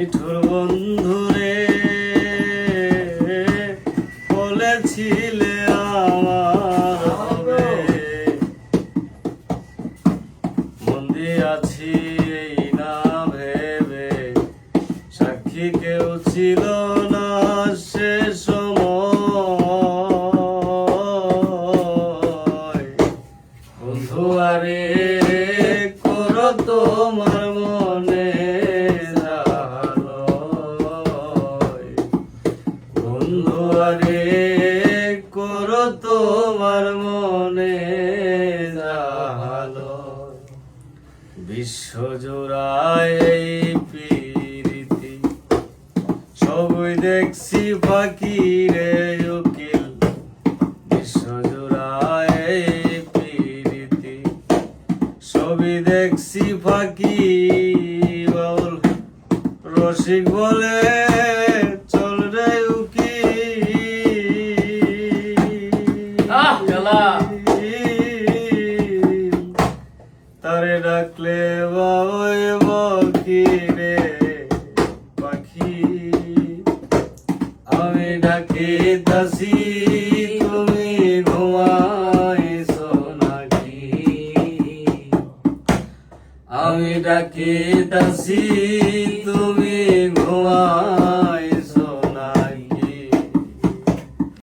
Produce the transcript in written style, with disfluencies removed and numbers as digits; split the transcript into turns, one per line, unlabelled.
নিঠুর বন্ধুরে বলেছিলে আমার হবে, মন্দি আছি এই না ভেবে, সাক্ষী কেউ ছিল না সে সময়। বন্ধু আরে করো তোমার মনে জালয়, বন্ধু আরে করো তোমার মনে জালয়। বিশ্বজোড়ায় এই প্রীতি সবই দেখছি ফাঁকি রে উকিল, বিশ্বজোড়ায় এই প্রীতি সবই দেখছি ফাঁকি। বাউল রসিক বলে চল রে উকিল, তারে ডাকলে বাবুই বকি রে পাখি। আমি ডাকি দাসি তুমি ঘুমাইছো নাকি, আমি ডাকি দাসি তুমি ঘুমা